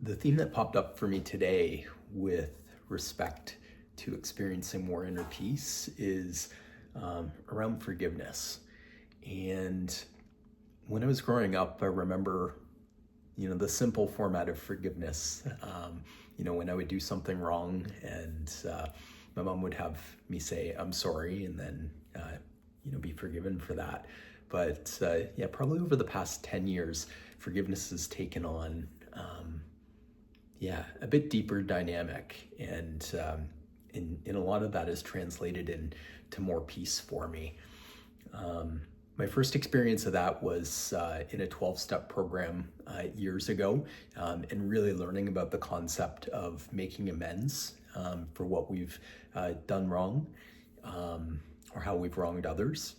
The theme that popped up for me today with respect to experiencing more inner peace is around forgiveness. And when I was growing up, I remember, the simple format of forgiveness. When I would do something wrong and my mom would have me say, "I'm sorry," and then, be forgiven for that. But probably over the past 10 years, forgiveness has taken on a bit deeper dynamic, and in a lot of that is translated into more peace for me. My first experience of that was in a 12-step program years ago, and really learning about the concept of making amends for what we've done wrong, or how we've wronged others.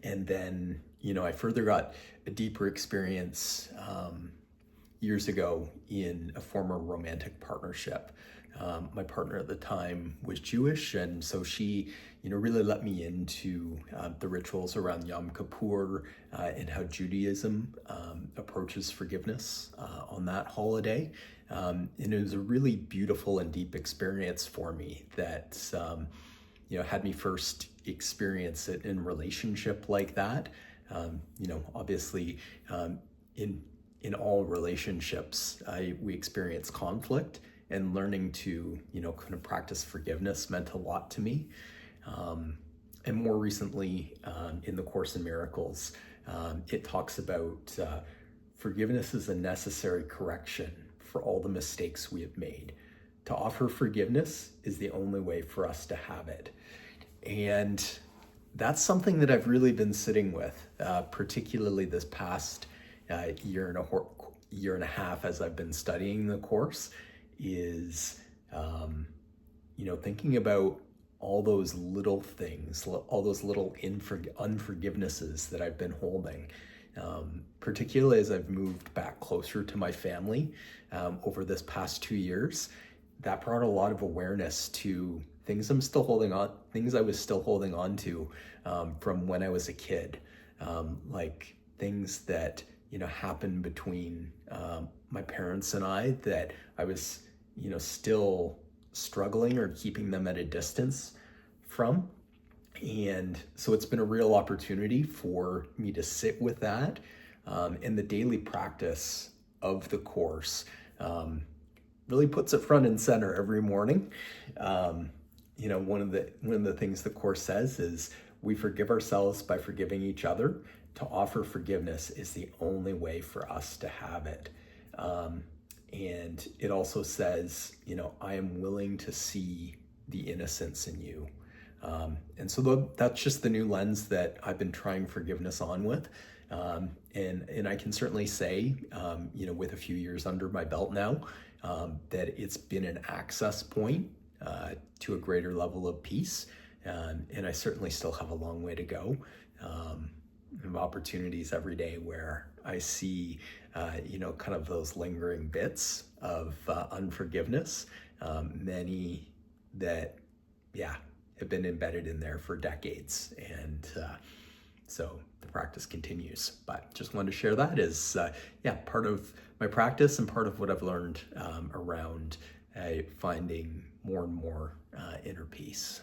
And then, I further got a deeper experience years ago in a former romantic partnership. My partner at the time was Jewish, and so she, really let me into the rituals around Yom Kippur and how Judaism approaches forgiveness on that holiday. And it was a really beautiful and deep experience for me that, had me first experience it in relationship like that. Obviously, in all relationships, we experience conflict, and learning to, kind of practice forgiveness meant a lot to me. And more recently, in the Course in Miracles, it talks about forgiveness is a necessary correction for all the mistakes we have made. To offer forgiveness is the only way for us to have it. And that's something that I've really been sitting with, particularly this past year and a half as I've been studying the Course, is thinking about all those little things, all those little unforgivenesses that I've been holding, particularly as I've moved back closer to my family over this past 2 years. That brought a lot of awareness to things I was still holding on to from when I was a kid, like things that happened between my parents and I that I was still struggling or keeping them at a distance from. And so it's been a real opportunity for me to sit with that, and the daily practice of the Course really puts it front and center every morning. One of the things the Course says is we forgive ourselves by forgiving each other. To offer forgiveness is the only way for us to have it. And it also says, I am willing to see the innocence in you. And so that's just the new lens that I've been trying forgiveness on with. And I can certainly say, with a few years under my belt now, that it's been an access point to a greater level of peace. And I certainly still have a long way to go. I have opportunities every day where I see, kind of those lingering bits of unforgiveness, many that, have been embedded in there for decades. And so the practice continues. But just wanted to share that as, part of my practice and part of what I've learned around finding more and more inner peace.